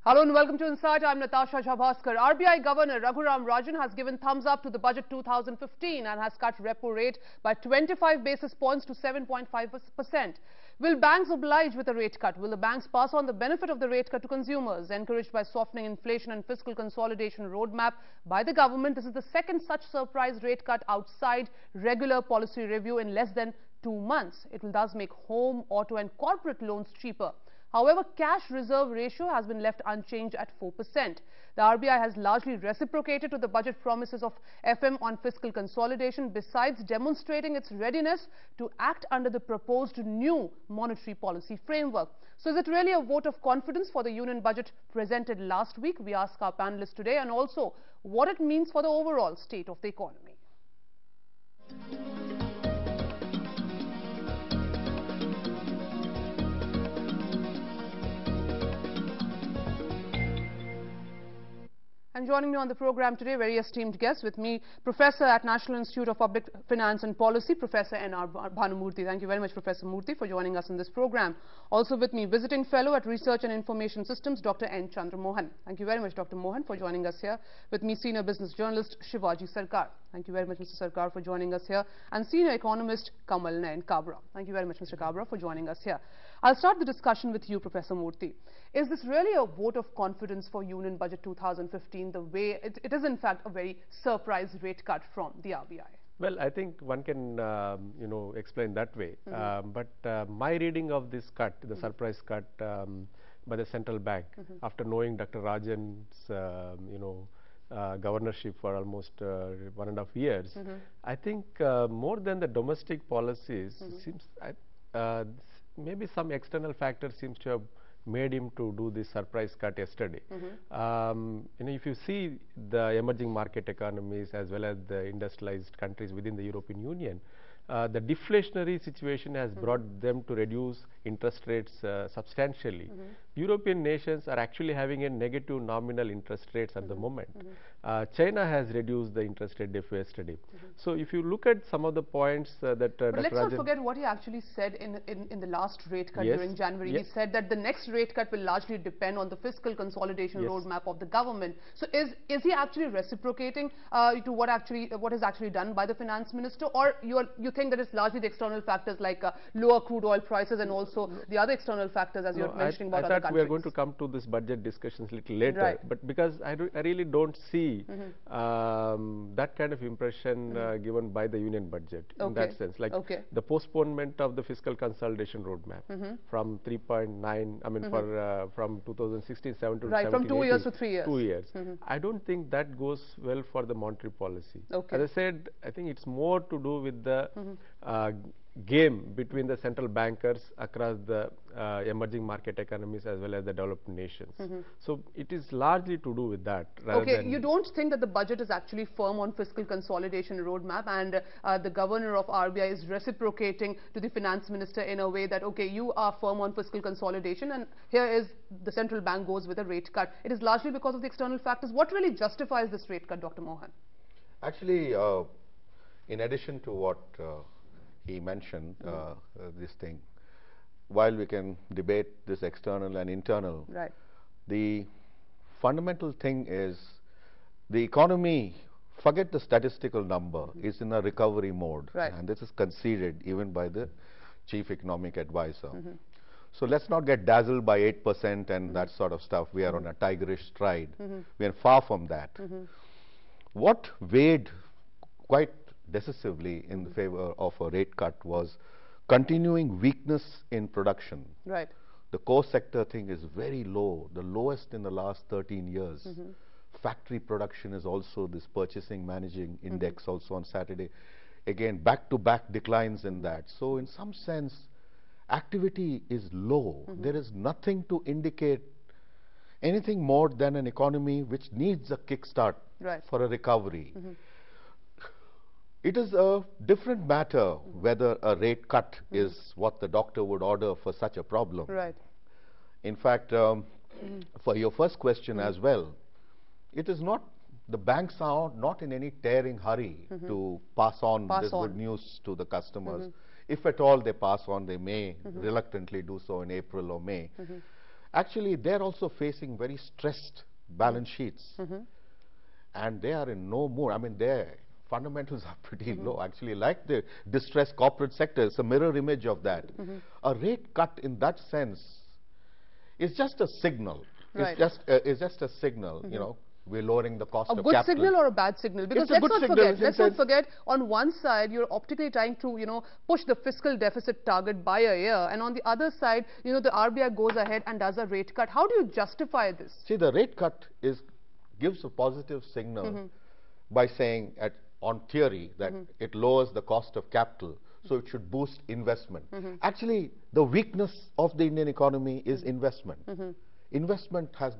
Hello and welcome to Insight. I'm Natasha Jhabhaskar. RBI Governor Raghuram Rajan has given thumbs up to the budget 2015 and has cut repo rate by 25 basis points to 7.5%. Will banks oblige with a rate cut? Will the banks pass on the benefit of the rate cut to consumers? Encouraged by softening inflation and fiscal consolidation roadmap by the government, this is the second such surprise rate cut outside regular policy review in less than 2 months. It will thus make home, auto and corporate loans cheaper. However, cash reserve ratio has been left unchanged at 4%. The RBI has largely reciprocated to the budget promises of FM on fiscal consolidation, besides demonstrating its readiness to act under the proposed new monetary policy framework. So is it really a vote of confidence for the union budget presented last week? We ask our panelists today, and also what it means for the overall state of the economy. And joining me on the program today, very esteemed guest with me, Professor at National Institute of Public Finance and Policy, Professor N.R. Bhanumurthy. Thank you very much, Professor Murthy, for joining us in this program. Also with me, Visiting Fellow at Research and Information Systems, Dr. N. Chandra Mohan. Thank you very much, Dr. Mohan, for joining us here. With me, Senior Business Journalist Shivaji Sarkar. Thank you very much, Mr. Sarkar, for joining us here. And Senior Economist Kamal Nayan Kabra. Thank you very much, Mr. Kabra, for joining us here. I'll start the discussion with you, Professor Murthy. Is this really a vote of confidence for Union Budget 2015, the way it is in fact a very surprise rate cut from the RBI? Well, I think one can, explain that way. But my reading of this cut, the surprise cut by the central bank, after knowing Dr. Rajan's, governorship for almost 1.5 years, I think more than the domestic policies, seems maybe some external factor seems to have made him to do this surprise cut yesterday. If you see the emerging market economies as well as the industrialized countries within the European Union, the deflationary situation has brought them to reduce interest rates substantially. European nations are actually having a negative nominal interest rates at the moment. China has reduced the interest rate yesterday. So if you look at some of the points that But let's not forget what he actually said in the last rate cut during January. He said that the next rate cut will largely depend on the fiscal consolidation roadmap of the government. So is he actually reciprocating to what is actually done by the finance minister, or you think that it's largely the external factors like lower crude oil prices and also the other external factors as you're mentioning about other countries? We are going to come to this budget discussions a little later, but because I really don't see that kind of impression given by the union budget in that sense, like the postponement of the fiscal consolidation roadmap from 3.9, I mean from 2016-17 to 17, from 2 years to 3 years. 2 years. I don't think that goes well for the monetary policy. As I said, I think it's more to do with the game between the central bankers across the emerging market economies as well as the developed nations. So it is largely to do with that. You don't think that the budget is actually firm on fiscal consolidation roadmap, and the governor of RBI is reciprocating to the finance minister in a way that, okay, you are firm on fiscal consolidation and here is the central bank goes with a rate cut. It is largely because of the external factors. What really justifies this rate cut, Dr. Mohan? Actually, in addition to what he mentioned, this thing, while we can debate this external and internal, the fundamental thing is the economy, forget the statistical number, is in a recovery mode, and this is conceded even by the chief economic advisor. So let's not get dazzled by 8% and that sort of stuff. We are on a tigerish stride. We are far from that. What weighed quite decisively in the favor of a rate cut was continuing weakness in production. The core sector thing is very low, the lowest in the last 13 years. Factory production is also this purchasing managing index also on Saturday. Again, back-to-back declines in that. So in some sense, activity is low. There is nothing to indicate anything more than an economy which needs a kickstart for a recovery. It is a different matter whether a rate cut is what the doctor would order for such a problem. In fact, for your first question as well, it is not, the banks are not in any tearing hurry to pass on this good news to the customers. If at all they pass on, they may reluctantly do so in April or May. actually they're also facing very stressed balance sheets. And they are in no mood. I mean, their fundamentals are pretty low, actually, like the distressed corporate sector. It's a mirror image of that. A rate cut in that sense is just a signal. Right. It's just a signal, you know, we're lowering the cost of capital. A good signal or a bad signal? Because let's not forget, on one side, you're optically trying to, you know, push the fiscal deficit target by a year. And on the other side, you know, the RBI goes ahead and does a rate cut. How do you justify this? See, the rate cut gives a positive signal by saying, on theory, that it lowers the cost of capital, so it should boost investment. Actually, the weakness of the Indian economy is investment. Investment has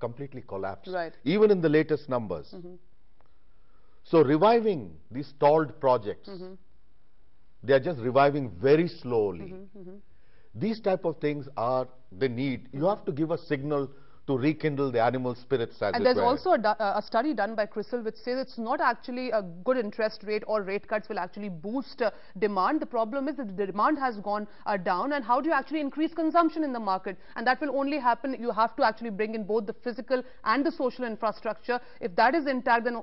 completely collapsed, even in the latest numbers. So reviving these stalled projects, they are just reviving very slowly. These type of things are the need. You have to give a signal to rekindle the animal spirits, as it were. And there's also a study done by CRISIL which says it's not actually a good interest rate or rate cuts will actually boost demand. The problem is that the demand has gone down, and how do you actually increase consumption in the market? And that will only happen, you have to actually bring in both the physical and the social infrastructure. If that is intact, then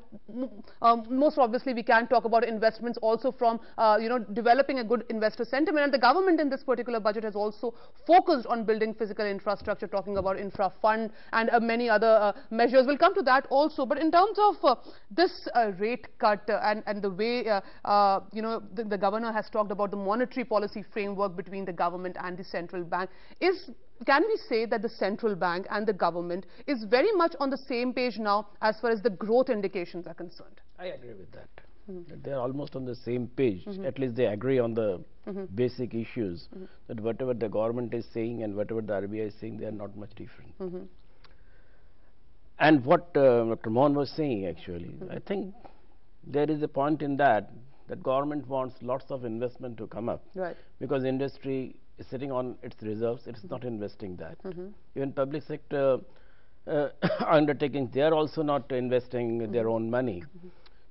most obviously we can talk about investments also from, you know, developing a good investor sentiment. And the government in this particular budget has also focused on building physical infrastructure, talking about infra fund and many other measures. We'll come to that also. But in terms of this rate cut and the way, you know, the governor has talked about the monetary policy framework between the government and the central bank, can we say that the central bank and the government is very much on the same page now as far as the growth indications are concerned? I agree with that. They are almost on the same page. At least they agree on the basic issues, that whatever the government is saying and whatever the RBI is saying, they are not much different. And what Dr. Mohan was saying, actually, I think there is a point in that government wants lots of investment to come up, because industry is sitting on its reserves, it's not investing that. Even public sector undertakings, they are also not investing their own money.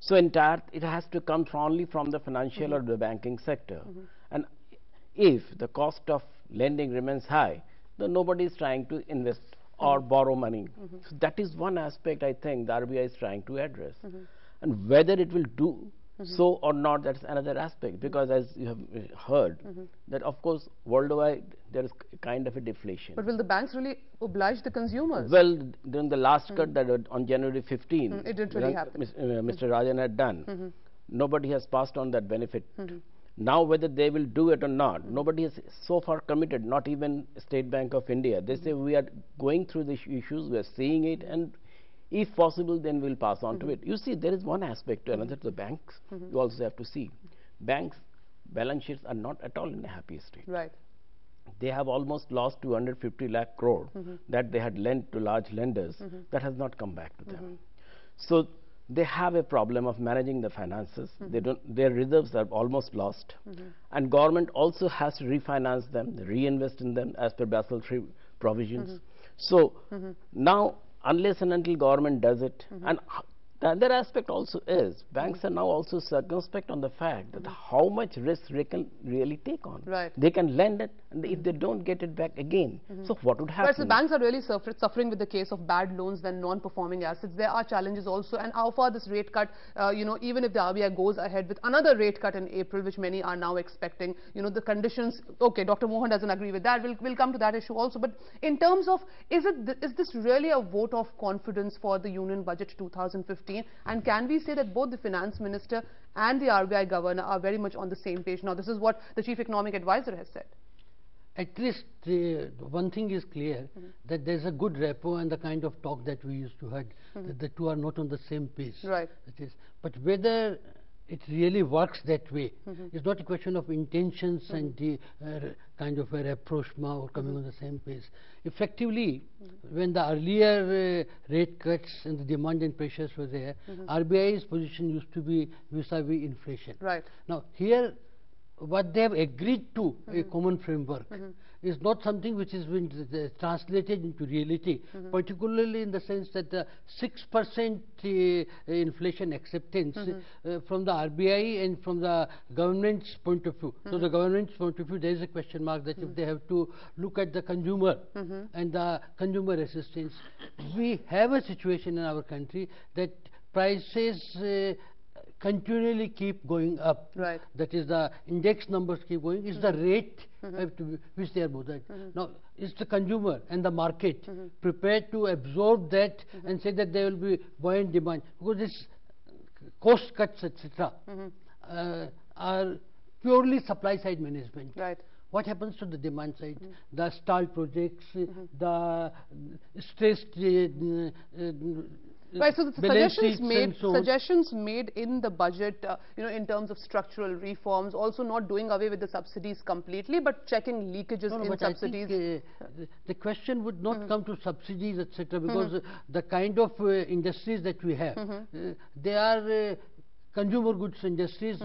So it has to come only from the financial or the banking sector. And if the cost of lending remains high, then nobody is trying to invest or borrow money. So that is one aspect I think the RBI is trying to address. And whether it will do so or not, that's another aspect, because as you have heard, that of course worldwide there is kind of a deflation. But will the banks really oblige the consumers? Well, during the last cut that on January 15, it didn't really happen. Mr. Rajan had done, nobody has passed on that benefit. Now whether they will do it or not, nobody has so far committed, not even State Bank of India. They say we are going through the issues, we are seeing it, and if possible then we will pass on to it. You see, there is one aspect to another, to the banks. You also have to see, banks' balance sheets are not at all in a happy state. They have almost lost 250 lakh crore that they had lent to large lenders. That has not come back to them. So they have a problem of managing the finances. Their reserves are almost lost. And government also has to refinance them, reinvest in them as per Basel III provisions. So now, unless and until government does it, and the other aspect also is, banks are now also circumspect on the fact that how much risk they can really take on. They can lend it, and if they don't get it back again, so what would happen? So banks are really suffering with the case of bad loans than non-performing assets. There are challenges also, and how far this rate cut, you know, even if the RBI goes ahead with another rate cut in April, which many are now expecting, you know, the conditions, okay, Dr. Mohan doesn't agree with that, we'll come to that issue also, but in terms of, is this really a vote of confidence for the Union Budget 2015, and can we say that both the Finance Minister and the RBI Governor are very much on the same page? Now, this is what the Chief Economic Advisor has said. At least one thing is clear, that there is a good rapport, and the kind of talk that we used to have, that the two are not on the same page. That is, but whether it really works that way is not a question of intentions and the kind of a rapprochement or coming on the same page. Effectively, when the earlier rate cuts and the demand and pressures were there, RBI's position used to be vis-a-vis inflation. Now here, what they have agreed to, a common framework, is not something which has been translated into reality, particularly in the sense that the 6% inflation acceptance from the RBI and from the government's point of view. So the government's point of view, there is a question mark that if they have to look at the consumer and the consumer assistance. We have a situation in our country that prices continually keep going up. Right. That is, the index numbers keep going. Is the rate which they are both at. Now, is the consumer and the market prepared to absorb that and say that there will be buoyant demand? Because this cost cuts, etc., are purely supply side management. Right. What happens to the demand side? The stalled projects, the stressed right, so the suggestions made in the budget, in terms of structural reforms, also not doing away with the subsidies completely, but checking leakages in subsidies. I think, the question would not come to subsidies, etc., because the kind of industries that we have, they are consumer goods industries,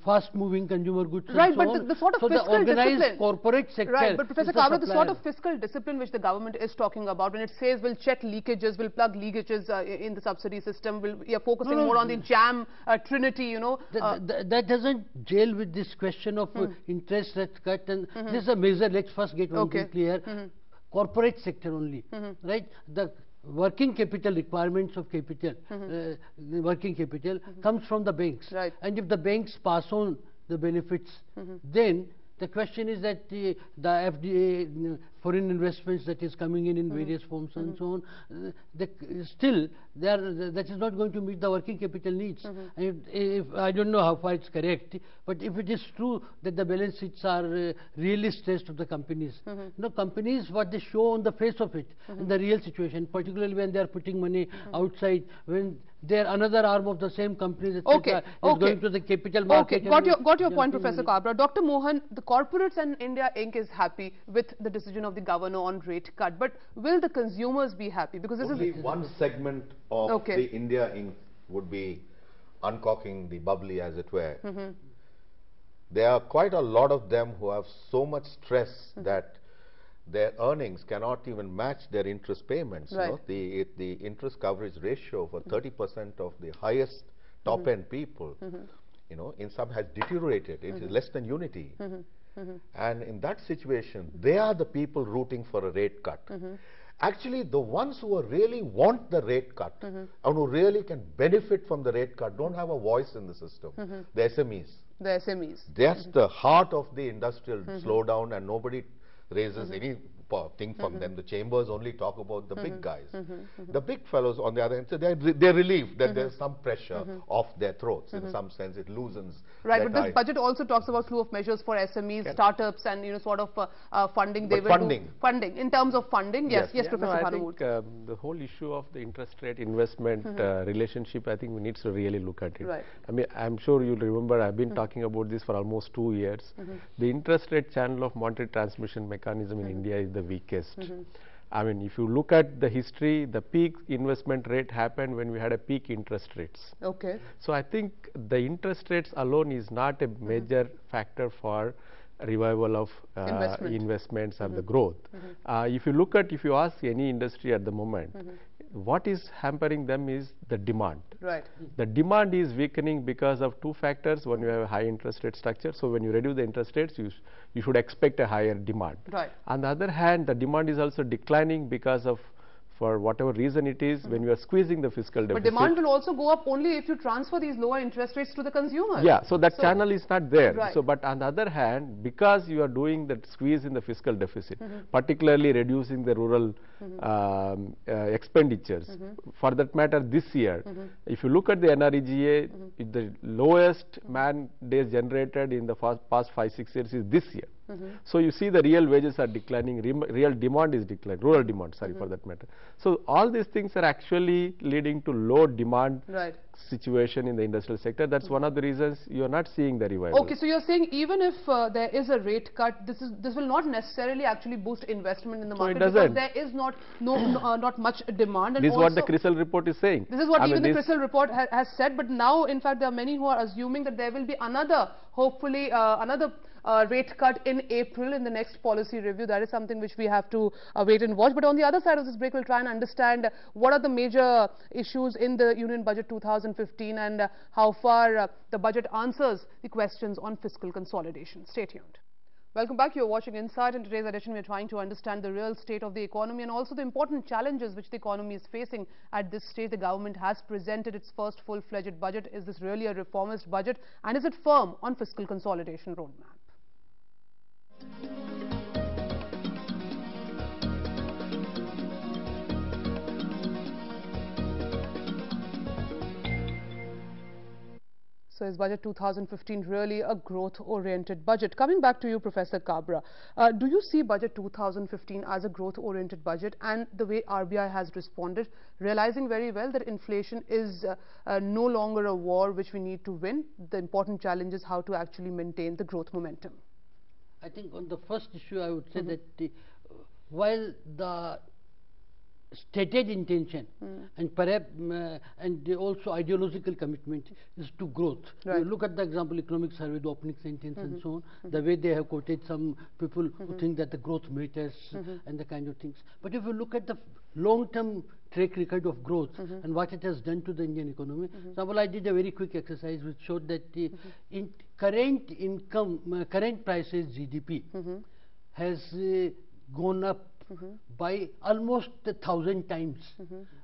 fast-moving consumer goods, right, and but so on. the sort of so fiscal the organized discipline, corporate sector, right? But Professor Kabra, the sort of fiscal discipline which the government is talking about, when it says we'll check leakages, we'll plug leakages in the subsidy system, we are focusing more on the JAM trinity, that doesn't gel with this question of interest rate cut, and this is a measure. Let's first get one thing clear. Corporate sector only, right? The working capital requirements of capital, working capital comes from the banks. Right. And if the banks pass on the benefits, then the question is that the FDI, foreign investments that is coming in various forms and so on, still that is not going to meet the working capital needs. And if I don't know how far it's correct, but if it is true that the balance sheets are really stressed of the companies, companies, what they show on the face of it, in the real situation, particularly when they are putting money outside, when there another arm of the same companies, etc., is going to the capital market. Got your point, Professor Kabra. Dr. Mohan, the corporates and India Inc. is happy with the decision of the governor on rate cut, but will the consumers be happy? Because this only one segment of the India Inc. would be uncocking the bubbly, as it were. There are quite a lot of them who have so much stress that their earnings cannot even match their interest payments. Right. The interest coverage ratio for 30% of the highest top-end people, in some has deteriorated. It is less than unity. And in that situation, they are the people rooting for a rate cut. Actually, the ones who really want the rate cut and who really can benefit from the rate cut don't have a voice in the system. The SMEs. The SMEs. That's the heart of the industrial slowdown, and nobody raises any thing from them. The chambers only talk about the big guys. The big fellows, on the other hand, so they're relieved that there's some pressure off their throats. In some sense, it loosens. Right, but this budget also talks about slew of measures for SMEs, startups, and sort of funding. They will funding. Funding. In terms of funding, yes, Professor Bhanuwood. I think the whole issue of the interest rate investment relationship, I think we need to really look at it. Right. I mean, I'm sure you'll remember I've been talking about this for almost 2 years. The interest rate channel of monetary transmission mechanism in India is the weakest. I mean, if you look at the history, the peak investment rate happened when we had a peak interest rates. Okay. So I think the interest rates alone is not a major factor for revival of investments and the growth. If you ask any industry at the moment, what is hampering them is the demand. Right. The demand is weakening because of two factors. One, you have a high interest rate structure. So when you reduce the interest rates, you should expect a higher demand. Right. On the other hand, the demand is also declining because of, for whatever reason it is, when you are squeezing the fiscal deficit. But demand will also go up only if you transfer these lower interest rates to the consumer. Yeah, so that channel is not there. Right. So, but on the other hand, because you are doing that squeeze in the fiscal deficit, particularly reducing the rural expenditures, for that matter this year, if you look at the NREGA, the lowest man days generated in the past 5-6 years is this year. So you see the real wages are declining, real demand is declining, rural demand, sorry, for that matter. So all these things are actually leading to low demand situation in the industrial sector. That's one of the reasons you are not seeing the revival. Okay, so you're saying even if there is a rate cut, this will not necessarily actually boost investment in the market, because there is not much demand. And this is what the CRISIL report is saying. This is what even the CRISIL report has said. But now, in fact, there are many who are assuming that there will be another, hopefully, another rate cut in April in the next policy review. That is something which we have to wait and watch. But on the other side of this break, we'll try and understand what are the major issues in the Union Budget 2015 and how far the budget answers the questions on fiscal consolidation. Stay tuned. Welcome back. You're watching Insight. In today's edition, we're trying to understand the real state of the economy and also the important challenges which the economy is facing at this stage. The government has presented its first full-fledged budget. Is this really a reformist budget? And is it firm on fiscal consolidation roadmap? So is Budget 2015 really a growth-oriented budget? Coming back to you, Professor Kabra, do you see Budget 2015 as a growth-oriented budget, and the way RBI has responded, realizing very well that inflation is no longer a war which we need to win? The important challenge is how to actually maintain the growth momentum. I think on the first issue, I would say that while the stated intention and perhaps and also ideological commitment is to growth. Right. You look at the example economic survey, the opening sentence and so on, the way they have quoted some people who think that the growth matters and the kind of things. But if you look at the long-term track record of growth and what it has done to the Indian economy, example, I did a very quick exercise which showed that in current income, current prices GDP has gone up by almost 1,000 times,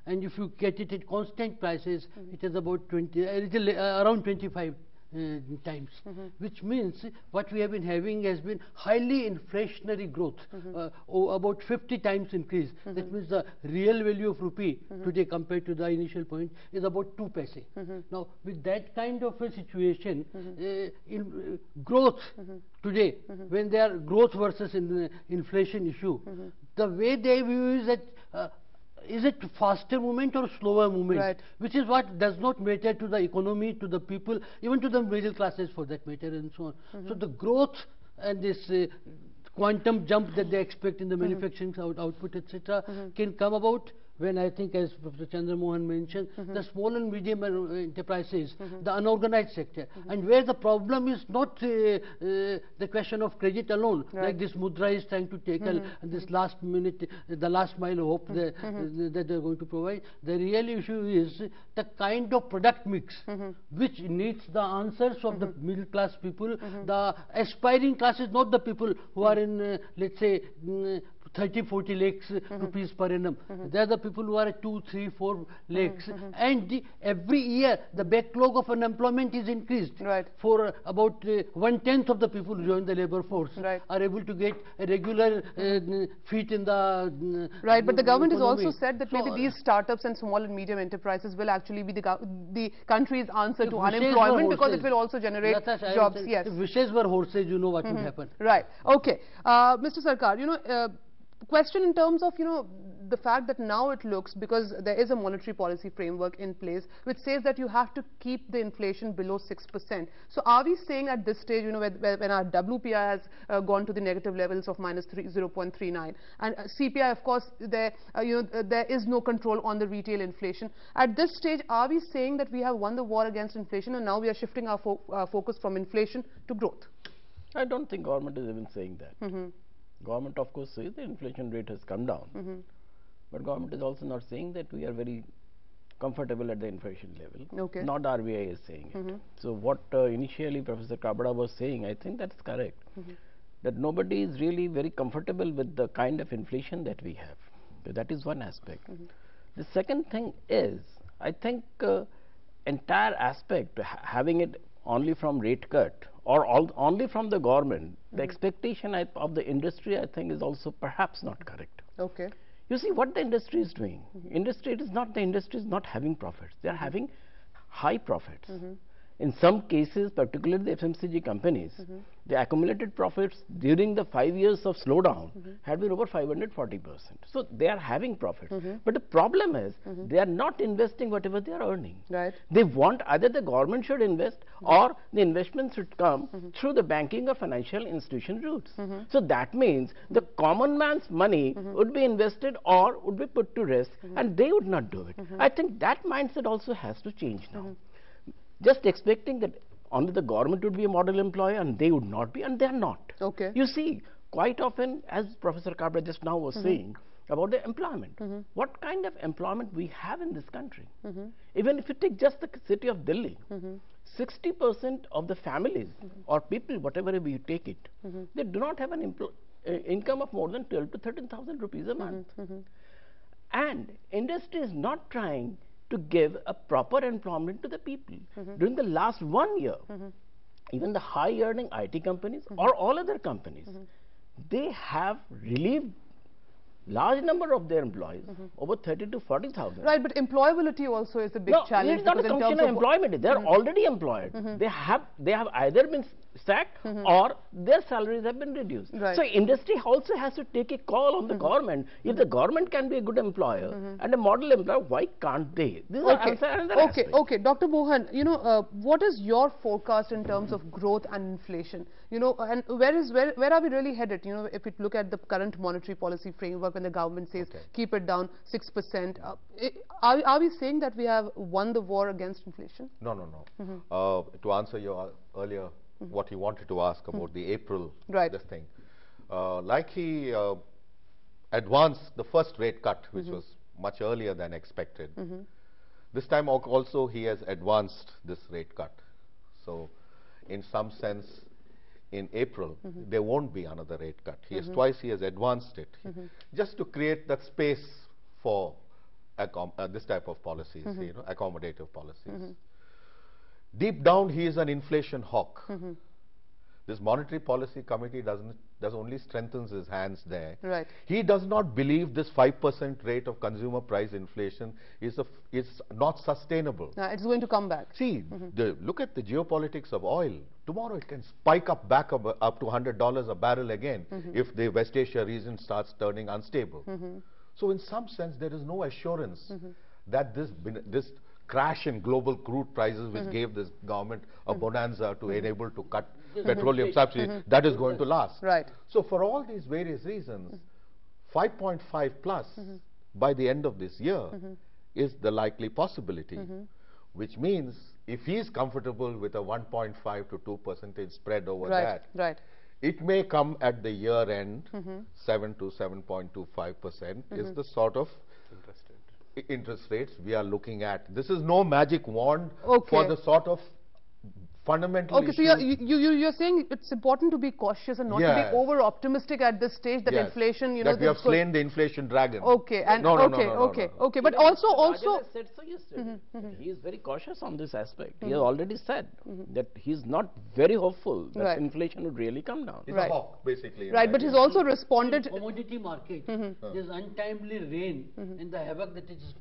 and if you get it at constant prices, it is about around 25 times, which means what we have been having has been highly inflationary growth, about 50 times increase. That means the real value of rupee today compared to the initial point is about 2 paise. Now with that kind of a situation, in growth today, when they are growth versus inflation issue, the way they view is that is it faster movement or slower movement, right, which is what does not matter to the economy, to the people, even to the middle classes for that matter, and so on. So the growth and this quantum jump that they expect in the manufacturing output, etc., can come about when, I think, as Professor Chandra Mohan mentioned, the small and medium enterprises, the unorganized sector, and where the problem is not the question of credit alone, right, like this Mudra is trying to tackle, and this last minute, the last mile hope that they're going to provide. The real issue is the kind of product mix which needs the answers of the middle class people, the aspiring classes, not the people who are in, let's say, 30-40 lakhs rupees per annum. They are the people who are at 2, 3, 4 lakhs, and every year the backlog of unemployment is increased. Right. For about 1/10 of the people who join the labor force are able to get a regular feet in the right. But the government has also said that maybe these startups and small and medium enterprises will actually be the country's answer to unemployment, because it will also generate jobs. Yes. If wishes were horses, you know what would happen. Right. Okay. Mr. Sarkar, you know, question in terms of, you know, the fact that now it looks, because there is a monetary policy framework in place which says that you have to keep the inflation below 6%. So are we saying at this stage, you know, when our WPI has gone to the negative levels of -0.39, and CPI, of course, there is no control on the retail inflation. At this stage, are we saying that we have won the war against inflation and now we are shifting our focus from inflation to growth? I don't think government is even saying that. Government, of course, says the inflation rate has come down, but government is also not saying that we are very comfortable at the inflation level. Okay. Not RBI is saying it. So what initially Professor Kabra was saying, I think that's correct. That nobody is really very comfortable with the kind of inflation that we have. So that is one aspect. The second thing is, I think entire aspect, having it only from rate cut or only from the government, the expectation of the industry, I think, is also perhaps not correct. Okay. You see what the industry is doing. Industry is not having profits. They are having high profits. In some cases, particularly the FMCG companies, the accumulated profits during the 5 years of slowdown had been over 540%. So they are having profits. But the problem is they are not investing whatever they are earning. Right. They want either the government should invest or the investments should come through the banking or financial institution routes. So that means the common man's money would be invested or would be put to risk, and they would not do it. I think that mindset also has to change now. Just expecting that only the government would be a model employer and they would not be, and they are not. Okay. You see, quite often, as Professor Kabra just now was saying about the employment, what kind of employment we have in this country? Even if you take just the city of Delhi, 60% of the families or people, whatever way you take it, they do not have an income of more than 12 to 13,000 rupees a month. And industry is not trying to give a proper employment to the people. During the last 1 year, even the high earning IT companies or all other companies, they have relieved large number of their employees, over 30 to 40,000. Right, but employability also is a big challenge. It's not a function of employment. They are already employed. They have either been sacked or their salaries have been reduced. Right. So industry also has to take a call on the government. If the government can be a good employer and a model employer, why can't they? This is another aspect. Okay, Dr. Mohan, you know, what is your forecast in terms of growth and inflation? You know, and where are we really headed? You know, if we look at the current monetary policy framework, when the government says keep it down 6%, are we saying that we have won the war against inflation? No. To answer your earlier what you wanted to ask about the April this thing, like he advanced the first rate cut, which was much earlier than expected. This time also he has advanced this rate cut. So in some sense, in April, there won't be another rate cut. Twice he has advanced it, just to create that space for this type of policies, you know, accommodative policies. Deep down, he is an inflation hawk. This monetary policy committee does only strengthens his hands there. Right. He does not believe this 5% rate of consumer price inflation is not sustainable. It's going to come back. See, look at the geopolitics of oil. Tomorrow it can spike back up to $100 a barrel again if the West Asia region starts turning unstable. So in some sense, there is no assurance that this crash in global crude prices, which gave this government a bonanza to enable to cut petroleum subsidies, that is going to last. Right. So for all these various reasons, 5.5 plus by the end of this year is the likely possibility, which means if he is comfortable with a 1.5 to 2% spread over that, it may come at the year end 7 to 7.25% is the sort of interest rates we are looking at. This is no magic wand for the sort of fundamental so you're saying it's important to be cautious and not to be over optimistic at this stage that inflation, you know, that we have slain the inflation dragon. Okay, and no, but also said so yesterday. He is very cautious on this aspect. He has already said that he is not very hopeful that inflation would really come down. He's a hawk, basically. Right, but he's also responded. In commodity market, there's untimely rain and the havoc that is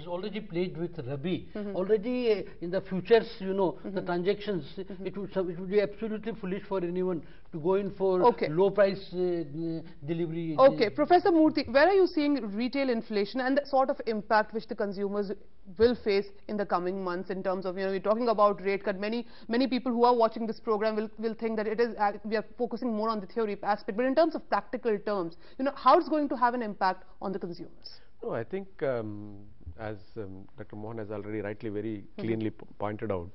already played with Rabi. Already in the futures, you know, the transactions, it would be absolutely foolish for anyone to go in for low price delivery. Okay, Professor Murthy, where are you seeing retail inflation and the sort of impact which the consumers will face in the coming months in terms of, you know, we're talking about rate cut. Many people who are watching this program will think that we are focusing more on the theory aspect, but in terms of practical terms, you know, how it's going to have an impact on the consumers? No, I think as Dr. Mohan has already rightly very cleanly pointed out,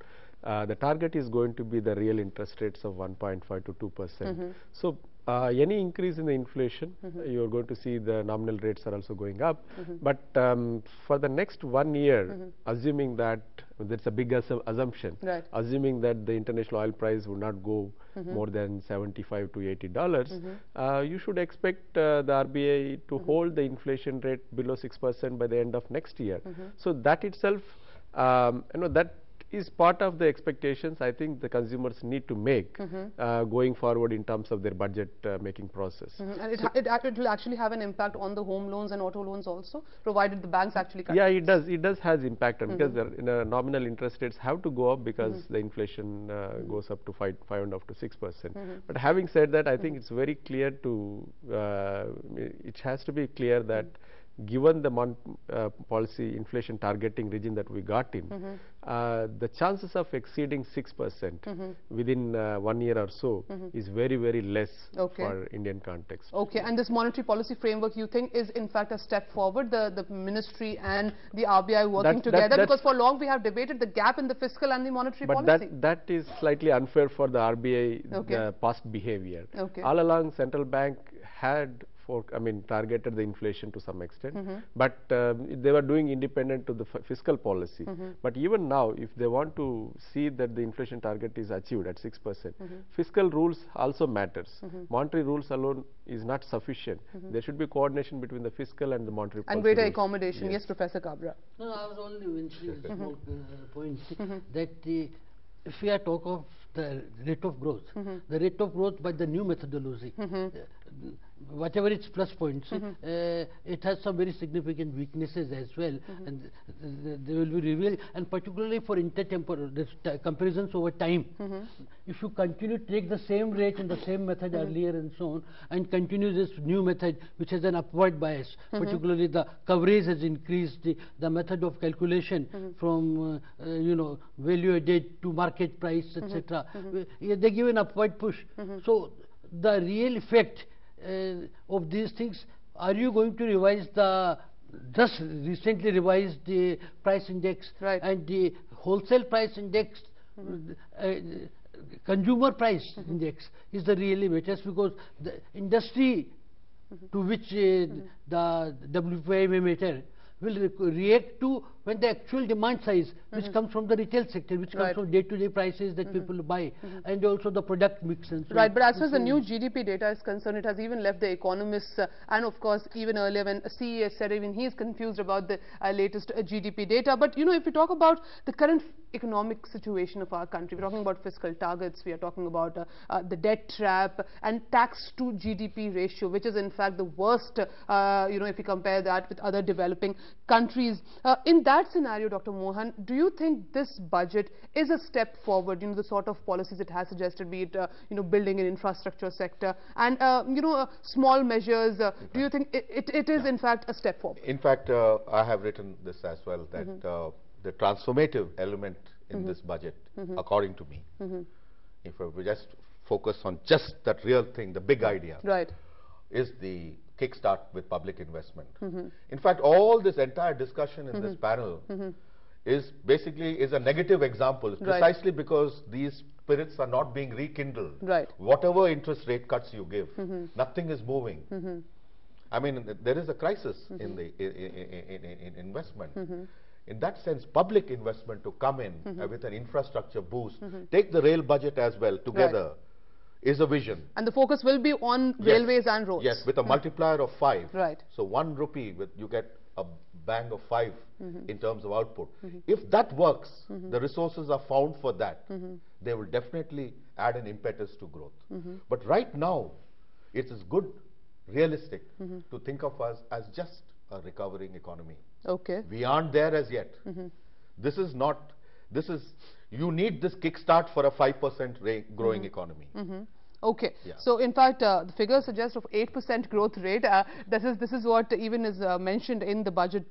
the target is going to be the real interest rates of 1.5 to 2%. So any increase in the inflation, you are going to see the nominal rates are also going up. But for the next 1 year, assuming that that's a big assumption, assuming that the international oil price would not go more than $75 to $80, you should expect the RBI to hold the inflation rate below 6% by the end of next year. So that itself, you know, that is part of the expectations I think the consumers need to make going forward in terms of their budget making process. And it will actually have an impact on the home loans and auto loans also, provided the banks actually cut Yeah, it does. It does has impact on because nominal interest rates have to go up because the inflation goes up to 5.5 to 6%. But having said that, I think it's very clear to it has to be clear that given the policy inflation targeting regime that we got in, the chances of exceeding 6% within 1 year or so is very, very less for Indian context. Okay, and this monetary policy framework you think is in fact a step forward, the ministry and the RBI working together, because for long we have debated the gap in the fiscal and the monetary policy. But that is slightly unfair for the RBI, the past behavior. All along central bank had targeted the inflation to some extent, but they were doing independent to the fiscal policy. But even now, if they want to see that the inflation target is achieved at 6%, fiscal rules also matters. Monetary rules alone is not sufficient. There should be coordination between the fiscal and the monetary policy. And greater accommodation. Yes, Professor Kabra. No, I was only mentioning a small point that if we are talk of the rate of growth, the rate of growth by the new methodology, whatever its plus points, it has some very significant weaknesses as well, and they will be revealed, and particularly for intertemporal comparisons over time. If you continue to take the same rate and the same method earlier and so on, and continue this new method which has an upward bias, particularly the coverage has increased, the method of calculation from value added to market price, etc. They give an upward push. So the real effect of these things, are you going to revise the just recently revised the price index and the wholesale price index, consumer price index is the really matters, because the industry to which the WPI may matter will react to when the actual demand size, which comes from the retail sector, which comes from day-to-day prices that people buy, and also the product mix and so on. But as far as the new GDP data is concerned, it has even left the economists, and of course even earlier when CES said even he is confused about the latest GDP data. But if you talk about the current economic situation of our country, we're talking about fiscal targets, we are talking about the debt trap and tax to GDP ratio, which is in fact the worst, if you compare that with other developing countries. In that scenario, Dr. Mohan, do you think this budget is a step forward, the sort of policies it has suggested, be it, building an infrastructure sector and, small measures, do you think it is in fact a step forward? In fact, I have written this as well, that the transformative element in this budget, according to me, if we just focus on just that real thing, the big idea, is the kickstart with public investment. In fact, all this entire discussion in this panel is basically a negative example, precisely because these spirits are not being rekindled. Whatever interest rate cuts you give, nothing is moving. I mean, there is a crisis in the in investment. In that sense, public investment to come in with an infrastructure boost, take the rail budget as well together, is a vision. And the focus will be on railways and roads. Yes, with a multiplier of 5. So 1 rupee, you get a bang of 5 in terms of output. If that works, the resources are found for that, they will definitely add an impetus to growth. But right now, it is good, realistic to think of us as just a recovering economy. We aren't there as yet. This is not, you need this kickstart for a 5% growing economy. So in fact, the figures suggest of 8% growth rate. This is what even is mentioned in the budget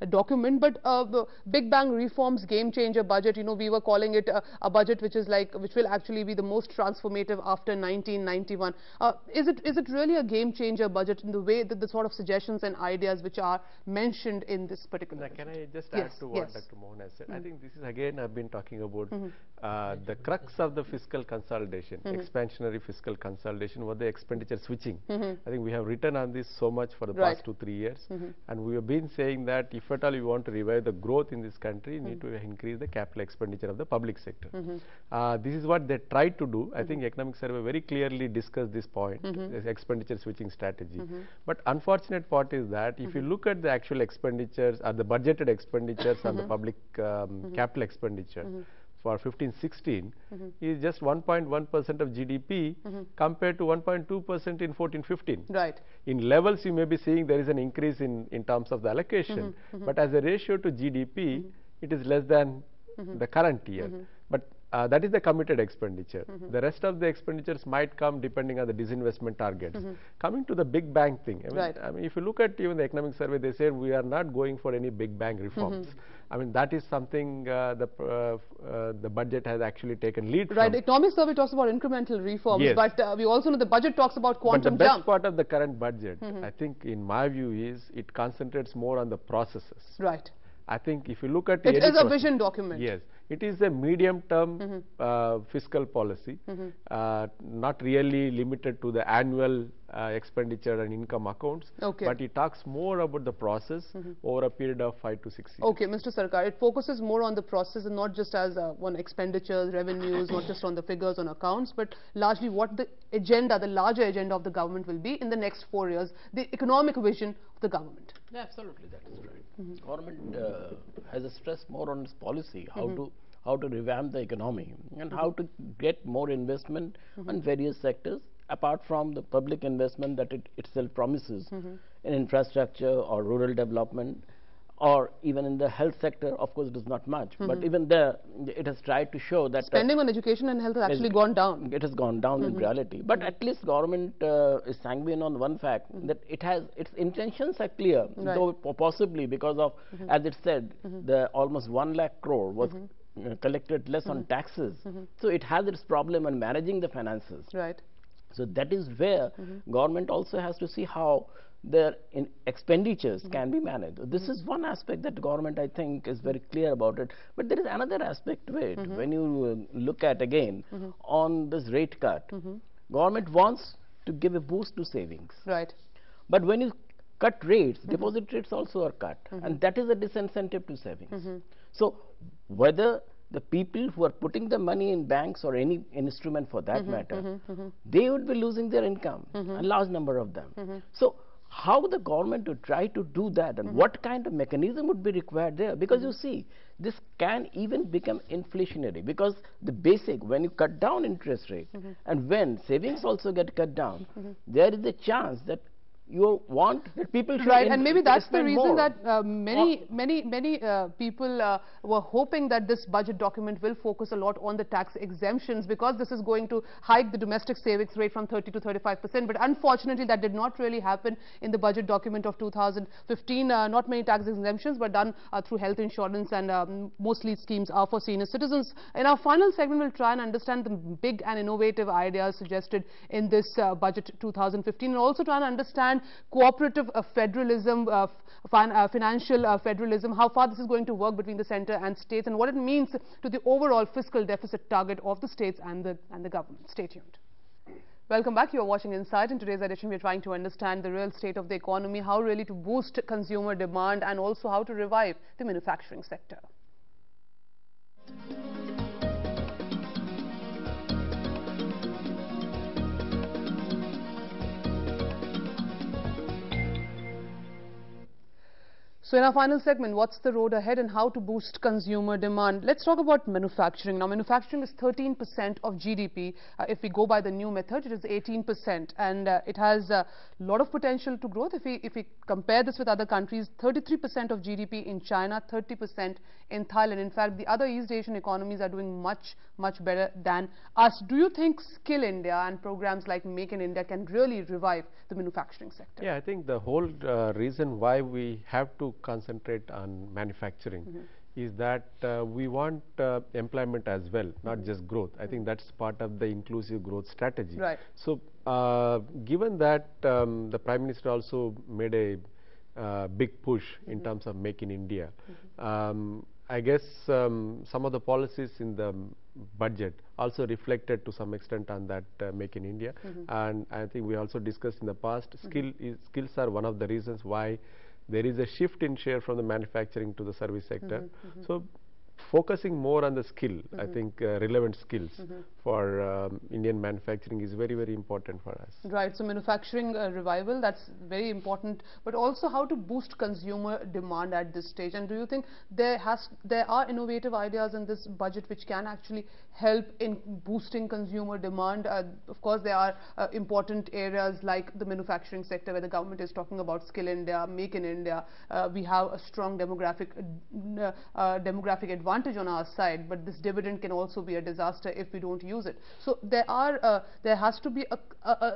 document. But the Big Bang reforms, game changer budget, we were calling it a budget which will actually be the most transformative after 1991. Is it really a game changer budget in the way that the sort of suggestions and ideas which are mentioned in this particular budget? Can I just add to what Dr. Mohan has said? I think this is again, I've been talking about the crux of the fiscal consolidation, expansionary fiscal consolidation, was the expenditure switching. I think we have written on this so much for the past 2-3 years, and we have been saying that if at all you want to revive the growth in this country, you need to increase the capital expenditure of the public sector. This is what they tried to do. I think Economic Survey very clearly discussed this point, this expenditure switching strategy. But unfortunate part is that if you look at the actual expenditures or the budgeted expenditures on the public capital expenditure, for 15-16 is just 1.1% of GDP compared to 1.2% in 14-15. Right. In levels you may be seeing there is an increase in terms of the allocation, but as a ratio to GDP, it is less than the current year. But that is the committed expenditure. The rest of the expenditures might come depending on the disinvestment targets. Coming to the big bang thing, I mean, if you look at even the economic survey, they said we are not going for any big bang reforms. I mean, that is something the budget has actually taken lead from. Right, the economic survey talks about incremental reforms, yes. But we also know the budget talks about quantum jump. But the best jump. part of the current budget, I think in my view, is it concentrates more on the processes. Right. I think if you look at it is a vision document. Yes, it is a medium-term fiscal policy, not really limited to the annual expenditure and income accounts. Okay. But it talks more about the process over a period of 5 to 6 years. Okay, Mr. Sarkar, it focuses more on the process and not just as on expenditures, revenues, not just on the figures on accounts, but largely what the agenda, the larger agenda of the government will be in the next 4 years, the economic vision of the government. Yeah, absolutely, that is right. Government has a stress more on its policy, how to revamp the economy and how to get more investment on various sectors apart from the public investment that it itself promises in infrastructure or rural development, or even in the health sector. Of course it is not much, but even there it has tried to show that spending on education and health has actually gone down. It has gone down in reality, but at least government is sanguine on one fact, that it has its intentions are clear, though possibly because of, as it said, the almost 1 lakh crore was collected less on taxes, so it has its problem in managing the finances. Right. So that is where government also has to see how their expenditures can be managed. This is one aspect that government, I think, is very clear about it. But there is another aspect to it. When you look at again on this rate cut, government wants to give a boost to savings. Right. But when you cut rates, deposit rates also are cut, and that is a disincentive to savings. So whether the people who are putting the money in banks or any instrument for that matter, they would be losing their income, a large number of them. So how the government would try to do that, and what kind of mechanism would be required there? Because you see, this can even become inflationary, because the basic, when you cut down interest rate and when savings also get cut down, there is a chance that you want that people should and maybe that's the reason more. that many people were hoping that this budget document will focus a lot on the tax exemptions, because this is going to hike the domestic savings rate from 30 to 35%. But unfortunately, that did not really happen in the budget document of 2015. Not many tax exemptions were done through health insurance, and mostly schemes are for senior citizens. In our final segment, we'll try and understand the big and innovative ideas suggested in this budget 2015, and also try and understand cooperative federalism, financial federalism, how far this is going to work between the centre and states, and what it means to the overall fiscal deficit target of the states and the government. Stay tuned. Welcome back. You are watching Insight. In today's edition, we are trying to understand the real state of the economy, how really to boost consumer demand, and also how to revive the manufacturing sector. So in our final segment, what's the road ahead and how to boost consumer demand? Let's talk about manufacturing. Now, manufacturing is 13% of GDP. If we go by the new method, it is 18%, and it has a lot of potential to growth. If we compare this with other countries, 33% of GDP in China, 30% in Thailand. In fact, the other East Asian economies are doing much better than us. Do you think Skill India and programs like Make in India can really revive the manufacturing sector? Yeah, I think the whole reason why we have to concentrate on manufacturing is that we want employment as well, not just growth. I think that's part of the inclusive growth strategy. Right. So given that the Prime Minister also made a big push in terms of Make in India, I guess some of the policies in the budget also reflected to some extent on that Make in India, and I think we also discussed in the past, skills are one of the reasons why there is a shift in share from the manufacturing to the service sector. So focusing more on the skill, I think relevant skills for Indian manufacturing is very, very important for us. Right, so manufacturing revival, that's very important, but also how to boost consumer demand at this stage. And do you think there are innovative ideas in this budget which can actually help in boosting consumer demand? Of course, there are important areas like the manufacturing sector where the government is talking about Skill India, Make in India. We have a strong demographic advantage on our side, but this dividend can also be a disaster if we don't use it. So there has to be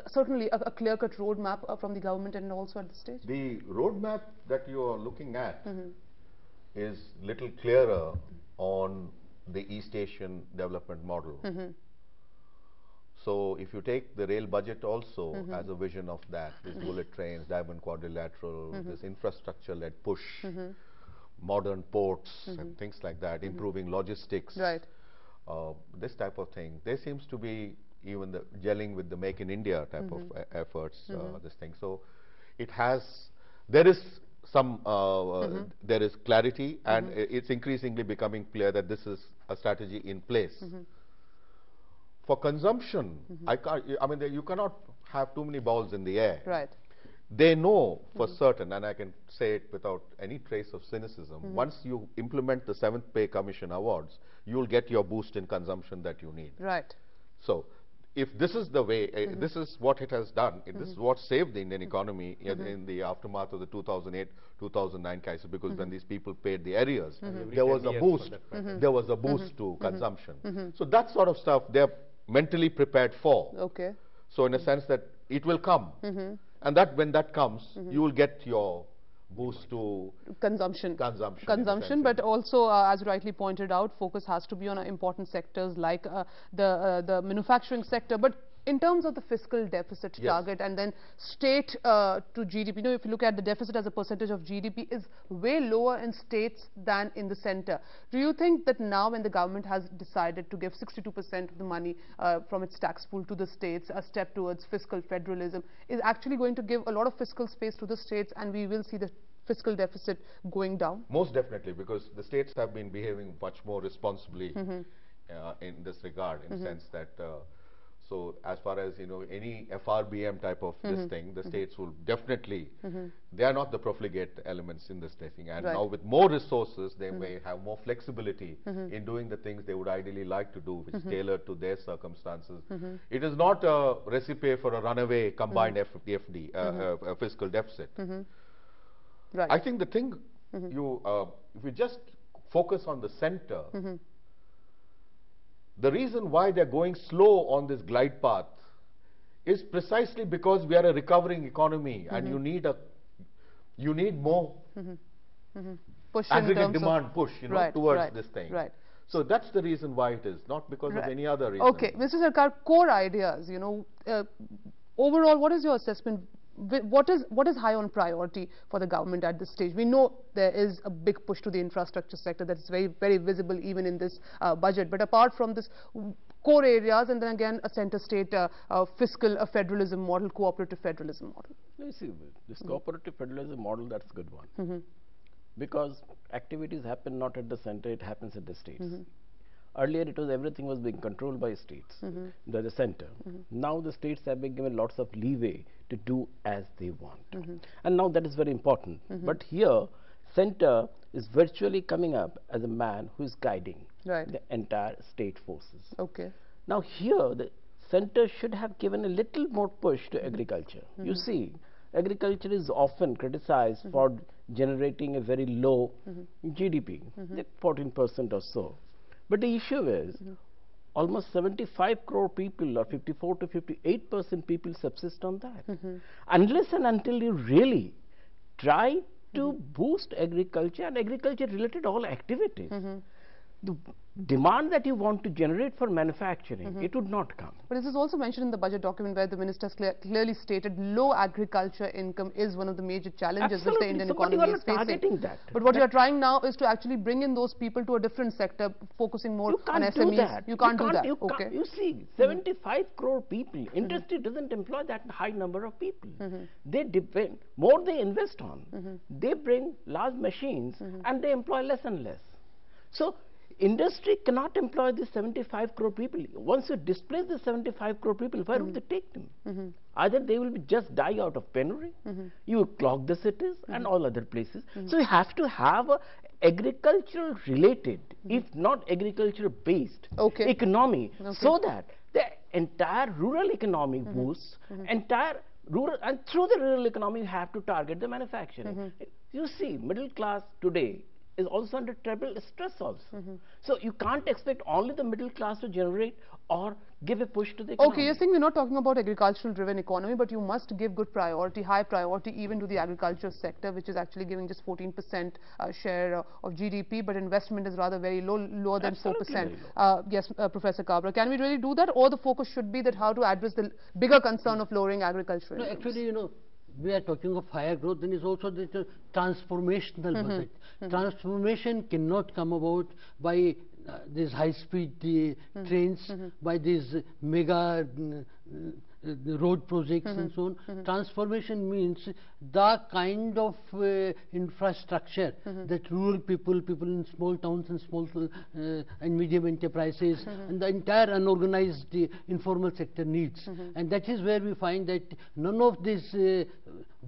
certainly a clear-cut roadmap from the government and also at this stage. The roadmap that you are looking at is little clearer on the East Asian development model. So if you take the rail budget also as a vision of that, these bullet trains, Diamond Quadrilateral, this infrastructure-led push, modern ports and things like that, improving logistics, right. This type of thing. There seems to be even the gelling with the Make in India type of efforts, this thing. So it has, there is some, there is clarity and it's increasingly becoming clear that this is a strategy in place. For consumption, I mean, you cannot have too many balls in the air. Right. They know for certain, and I can say it without any trace of cynicism, once you implement the 7th Pay Commission awards, you'll get your boost in consumption that you need. Right. So, if this is the way, this is what it has done, this is what saved the Indian economy in the aftermath of the 2008-2009 crisis, because when these people paid the arrears, there was a boost. There was a boost to consumption. So that sort of stuff they're mentally prepared for. Okay. So in a sense that it will come. And that when that comes, you will get your boost to consumption, but also, as rightly pointed out, focus has to be on important sectors like the manufacturing sector. But in terms of the fiscal deficit target and then state to GDP, you know, if you look at the deficit as a percentage of GDP is way lower in states than in the center. Do you think that now when the government has decided to give 62% of the money from its tax pool to the states, a step towards fiscal federalism, is actually going to give a lot of fiscal space to the states and we will see the fiscal deficit going down? Most definitely, because the states have been behaving much more responsibly in this regard, in the sense that so as far as, you know, any FRBM type of this thing, the states will definitely, they are not the profligate elements in this thing. And now with more resources, they may have more flexibility in doing the things they would ideally like to do, which is tailored to their circumstances. It is not a recipe for a runaway combined FD, fiscal deficit. Right. I think the thing, if you just focus on the center, the reason why they're going slow on this glide path is precisely because we are a recovering economy and you need more push aggregate demand push, you know, towards this thing. Right. So that's the reason why it is, not because of any other reason. Okay, Mr. Sarkar, core ideas, you know, overall, what is your assessment? What is high on priority for the government at this stage? We know there is a big push to the infrastructure sector that is very, very visible even in this budget. But apart from this core areas, and then again a center-state fiscal federalism model, cooperative federalism model. You see, this cooperative federalism model, that's a good one. Because activities happen not at the center, it happens at the states. Earlier, it was everything was being controlled by states, the center. Now the states have been given lots of leeway to do as they want. And now that is very important. But here, center is virtually coming up as a man who is guiding the entire state forces. Okay. Now here, the center should have given a little more push to agriculture. You see, agriculture is often criticized for generating a very low GDP, like 14% or so. But the issue is, almost 75 crore people, or 54 to 58% people subsist on that. Unless and until you really try to boost agriculture and agriculture-related all activities, the demand that you want to generate for manufacturing, it would not come. But this is also mentioned in the budget document where the minister clearly stated low agriculture income is one of the major challenges that the Indian economy is facing. But what you are trying now is to actually bring in those people to a different sector, focusing more on SMEs. You can't do that. Okay. You see, 75 crore people, industry doesn't employ that high number of people. They depend, more they invest on, they bring large machines and they employ less and less. So, industry cannot employ these 75 crore people. Once you displace the 75 crore people, where would they take them? Either they will just die out of penury, you clog the cities and all other places. So you have to have a agricultural related, if not agriculture based economy, so that the entire rural economy boosts, entire rural, and through the rural economy you have to target the manufacturing. You see, middle class today is also under terrible stress also. So you can't expect only the middle class to generate or give a push to the economy. Okay, you're saying we're not talking about agricultural driven economy, but you must give good priority, high priority even to the agriculture sector, which is actually giving just 14% share of GDP, but investment is rather very low, lower than 4%. Yes, Professor Kabra, can we really do that, or the focus should be that how to address the bigger concern of lowering agricultural incomes? Actually, you know, we are talking of higher growth, then is also the transformational budget. Transformation cannot come about by these high-speed trains, by these mega road projects and so on. Transformation means the kind of infrastructure that rural people in small towns and small and medium enterprises and the entire unorganized informal sector needs. And that is where we find that none of this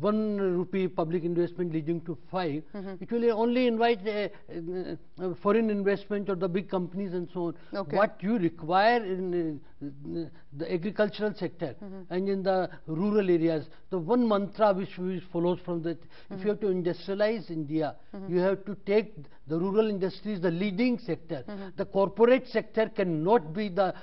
1 rupee public investment leading to 5, it will only invite foreign investment or the big companies and so on. What you require in the agricultural sector and in the rural areas, the one mantra which follows from that, if you have to industrialize India, you have to take the rural industries, the leading sector. The corporate sector cannot be the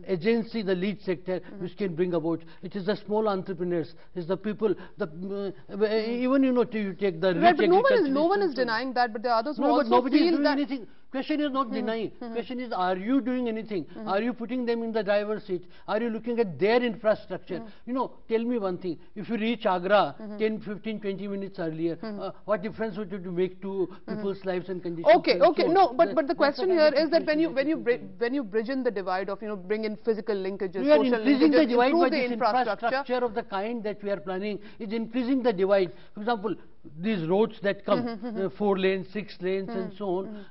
agency, the lead sector which can bring about. It is the small entrepreneurs, it's the people, even you know, you take the rich but no one is denying that, but there are others who also feel that anything. Question is not denying. Question is, are you doing anything? Are you putting them in the driver's seat? Are you looking at their infrastructure? You know, tell me one thing. If you reach Agra 10, 15, 20 minutes earlier, what difference would it make to people's lives and conditions? Okay, okay. No, but the question here is that when you bridge in the divide of, you know, bring in physical linkages, we are social increasing linkages, the divide improve by the this infrastructure of the kind that we are planning is increasing the divide. For example, these roads that come, 4 lanes, 6 lanes and so on,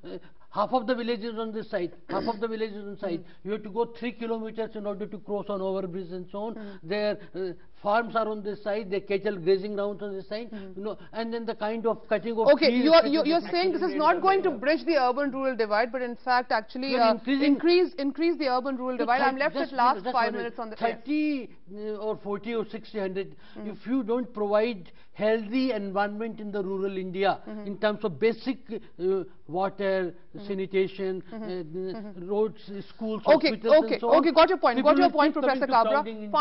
half of the villages on this side, half of the villages on the side. You have to go 3 kilometers in order to cross on overbridge and so on. Their farms are on this side, their cattle grazing grounds on this side, you know, and then the kind of cutting of trees. You're saying this is not going to bridge the urban-rural divide, but in fact actually increase the urban-rural divide. I'm left with last 5 minutes on the 30 or 40 or 60, 100. If you don't provide healthy environment in the rural India in terms of basic water, sanitation, roads, schools, hospitals and so on. Okay, got your point, Professor Kabra.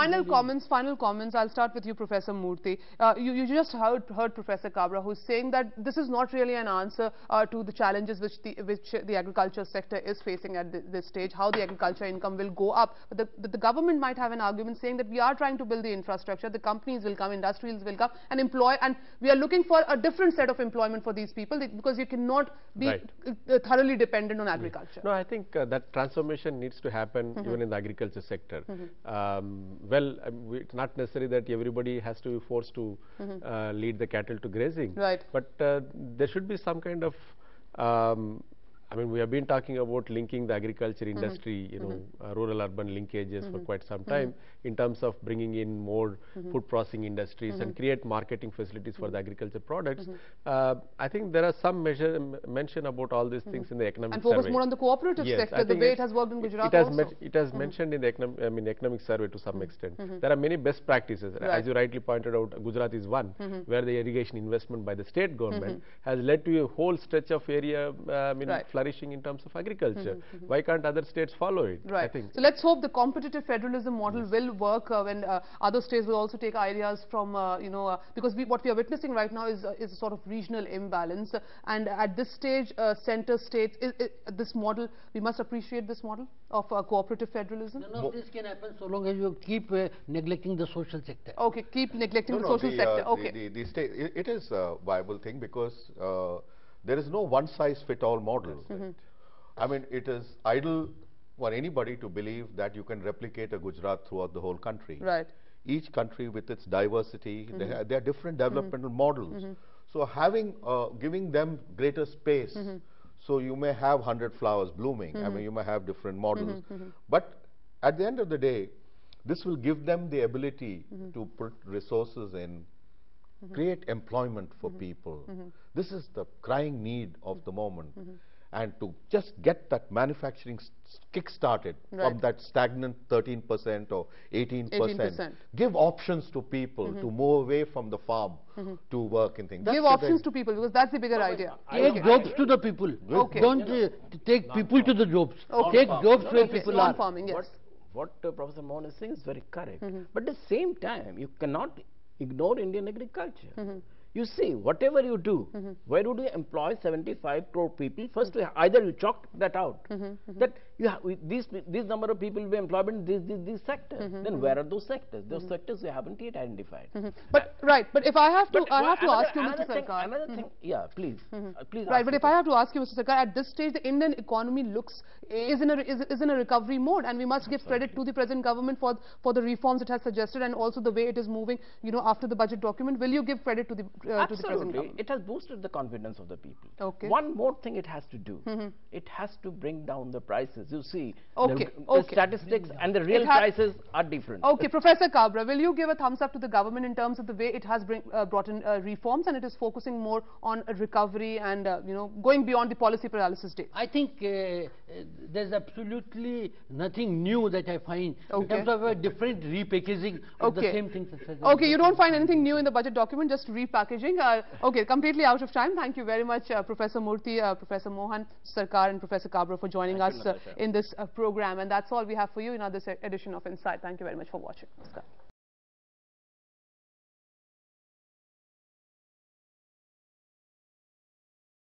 Final comments. I'll start with you, Professor Murthy. You just heard Professor Kabra, who's saying that this is not really an answer to the challenges which the agriculture sector is facing at this stage, how the agriculture income will go up. But the government might have an argument saying that we are trying to build the infrastructure, the companies will come, industries will come and employ, and we are looking for a different set of employment for these people, because you cannot be thoroughly dependent on agriculture. No, I think that transformation needs to happen even in the agriculture sector. Well, it's not necessary that everybody has to be forced to lead the cattle to grazing, but there should be some kind of I mean, we have been talking about linking the agriculture industry, you know, rural-urban linkages for quite some time, in terms of bringing in more food processing industries and create marketing facilities for the agriculture products. I think there are some mention about all these things in the economic survey. And focus more on the cooperative sector, the way it has worked in Gujarat also. It has mentioned in the economic survey to some extent. There are many best practices. As you rightly pointed out, Gujarat is one, where the irrigation investment by the state government has led to a whole stretch of area flourishing in terms of agriculture. Why can't other states follow it? I think. So let's hope the competitive federalism model will work when other states will also take ideas from, because what we are witnessing right now is a sort of regional imbalance. And at this stage, center states, this model, we must appreciate this model of cooperative federalism. None of this can happen so long as you keep neglecting the social sector. Okay, keep neglecting the social sector. Okay. The state, it is a viable thing, because there is no one-size-fit-all model. I mean, it is idle for anybody to believe that you can replicate a Gujarat throughout the whole country. Each country with its diversity, there are different developmental models. So giving them greater space So you may have 100 flowers blooming. I mean, you may have different models. But at the end of the day, this will give them the ability to put resources in, create employment for people. This is the crying need of the moment. And to just get that manufacturing kick-started from that stagnant 13% or 18%, give options to people to move away from the farm to work in things. Give options to people, because that's the bigger idea. Take jobs to the people. Don't take people to the jobs. Take jobs where people are. Farming, yes. What Professor Mohan is saying is very correct. But at the same time, you cannot ignore Indian agriculture. You see, whatever you do, where would you employ 75 crore people? First, either you chalk that out, that you have, these number of people will be employed in these sectors. Then where are those sectors? Those sectors you haven't yet identified. But if I have to, ask you, Mr. Sarkar. Another thing, yeah, please, please. Right, but if I have to ask you, Mr. Sarkar, at this stage, the Indian economy is in a recovery mode, and we must give credit to the present government for the reforms it has suggested, and also the way it is moving. You know, after the budget document, will you give credit to the Absolutely. It has boosted the confidence of the people. Okay. One more thing it has to do. It has to bring down the prices. You see, the statistics and the real prices are different. Okay, Professor Kabra, will you give a thumbs up to the government in terms of the way it has brought in reforms, and it is focusing more on recovery and, you know, going beyond the policy paralysis days? I think there's absolutely nothing new that I find in terms of a different repackaging of the same things. Okay, you don't find anything new in the budget document, just repackaging. Okay, completely out of time. Thank you very much, Professor Murthy, Professor Mohan, Sarkar, and Professor Kabra for joining us in this program. And that's all we have for you in this edition of Insight. Thank you very much for watching. Namaskar.